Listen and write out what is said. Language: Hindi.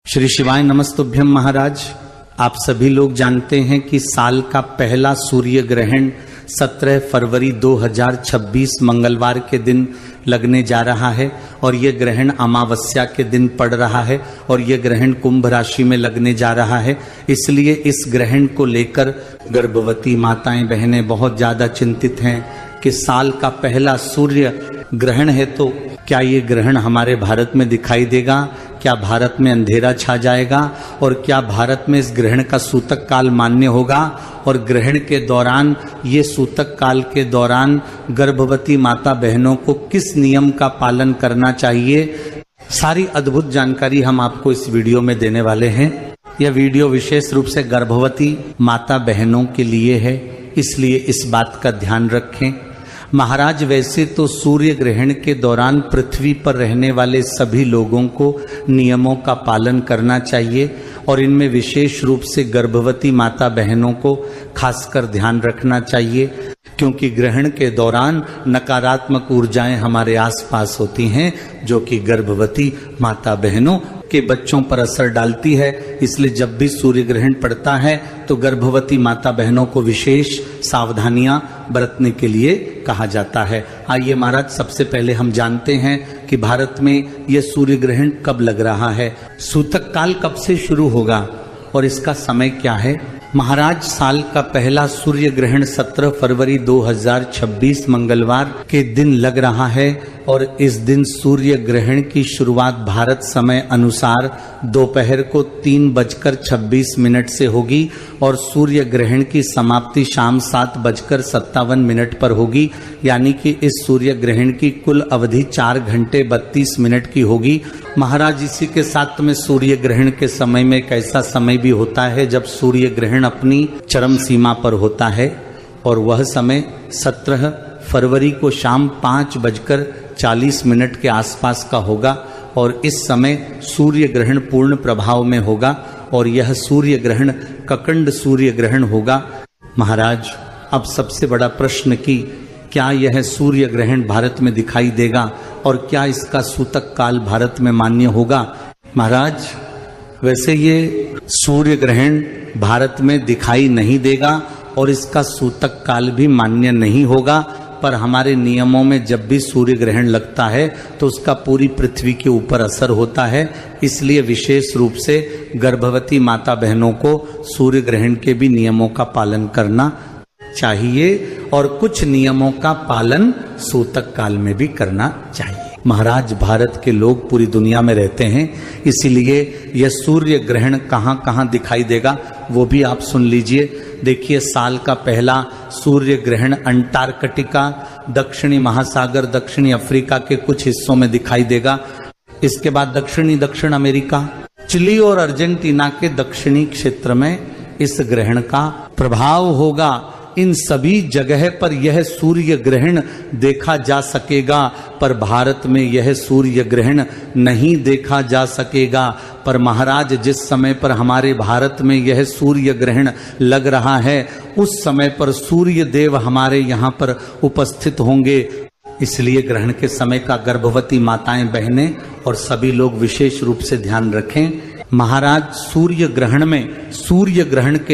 श्री शिवाय नमस्तुभ्यम महाराज। आप सभी लोग जानते हैं कि साल का पहला सूर्य ग्रहण 17 फरवरी 2026 मंगलवार के दिन लगने जा रहा है और ये ग्रहण अमावस्या के दिन पड़ रहा है और ये ग्रहण कुंभ राशि में लगने जा रहा है। इसलिए इस ग्रहण को लेकर गर्भवती माताएं बहनें बहुत ज्यादा चिंतित हैं कि साल का पहला सूर्य ग्रहण है तो क्या ये ग्रहण हमारे भारत में दिखाई देगा, क्या भारत में अंधेरा छा जाएगा और क्या भारत में इस ग्रहण का सूतक काल मान्य होगा और ग्रहण के दौरान ये सूतक काल के दौरान गर्भवती माता बहनों को किस नियम का पालन करना चाहिए। सारी अद्भुत जानकारी हम आपको इस वीडियो में देने वाले हैं। यह वीडियो विशेष रूप से गर्भवती माता बहनों के लिए है, इसलिए इस बात का ध्यान रखें। महाराज, वैसे तो सूर्य ग्रहण के दौरान पृथ्वी पर रहने वाले सभी लोगों को नियमों का पालन करना चाहिए और इनमें विशेष रूप से गर्भवती माता बहनों को खासकर ध्यान रखना चाहिए, क्योंकि ग्रहण के दौरान नकारात्मक ऊर्जाएं हमारे आसपास होती हैं जो कि गर्भवती माता बहनों के बच्चों पर असर डालती है। इसलिए जब भी सूर्य ग्रहण पड़ता है तो गर्भवती माता बहनों को विशेष सावधानियां बरतने के लिए कहा जाता है। आइए महाराज, सबसे पहले हम जानते हैं कि भारत में यह सूर्य ग्रहण कब लग रहा है, सूतक काल कब से शुरू होगा और इसका समय क्या है। महाराज, साल का पहला सूर्य ग्रहण 17 फरवरी 2026 मंगलवार के दिन लग रहा है और इस दिन सूर्य ग्रहण की शुरुआत भारत समय अनुसार दोपहर को 3:26 से होगी और सूर्य ग्रहण की समाप्ति शाम 7:57 पर होगी। यानी कि इस सूर्य ग्रहण की कुल अवधि 4 घंटे 32 मिनट की होगी। महाराज, इसी के साथ में सूर्य ग्रहण के समय में एक ऐसा समय भी होता है जब सूर्य ग्रहण अपनी चरम सीमा पर होता है और वह समय 17 फरवरी को शाम 5:40 के आसपास का होगा और इस समय सूर्य ग्रहण पूर्ण प्रभाव में होगा और यह सूर्य ग्रहण ककंड सूर्य ग्रहण होगा। महाराज, अब सबसे बड़ा प्रश्न कि क्या यह सूर्य ग्रहण भारत में दिखाई देगा और क्या इसका सूतक काल भारत में मान्य होगा। महाराज, वैसे ये सूर्य ग्रहण भारत में दिखाई नहीं देगा और इसका सूतक काल भी मान्य नहीं होगा, पर हमारे नियमों में जब भी सूर्य ग्रहण लगता है तो उसका पूरी पृथ्वी के ऊपर असर होता है। इसलिए विशेष रूप से गर्भवती माता बहनों को सूर्य ग्रहण के भी नियमों का पालन करना चाहिए और कुछ नियमों का पालन सूतक काल में भी करना चाहिए। महाराज, भारत के लोग पूरी दुनिया में रहते हैं, इसीलिए यह सूर्य ग्रहण कहाँ कहाँ दिखाई देगा वो भी आप सुन लीजिए। देखिए, साल का पहला सूर्य ग्रहण अंटार्कटिका, दक्षिणी महासागर, दक्षिणी अफ्रीका के कुछ हिस्सों में दिखाई देगा। इसके बाद दक्षिण अमेरिका, चिली और अर्जेंटीना के दक्षिणी क्षेत्र में इस ग्रहण का प्रभाव होगा। इन सभी जगह पर यह सूर्य ग्रहण देखा जा सकेगा, पर भारत में यह सूर्य ग्रहण नहीं देखा जा सकेगा। पर महाराज, जिस समय पर हमारे भारत में यह सूर्य ग्रहण लग रहा है उस समय पर सूर्य देव हमारे यहाँ पर उपस्थित होंगे। इसलिए ग्रहण के समय का गर्भवती माताएं बहनें और सभी लोग विशेष रूप से ध्यान रखें। महाराज, सूर्य ग्रहण के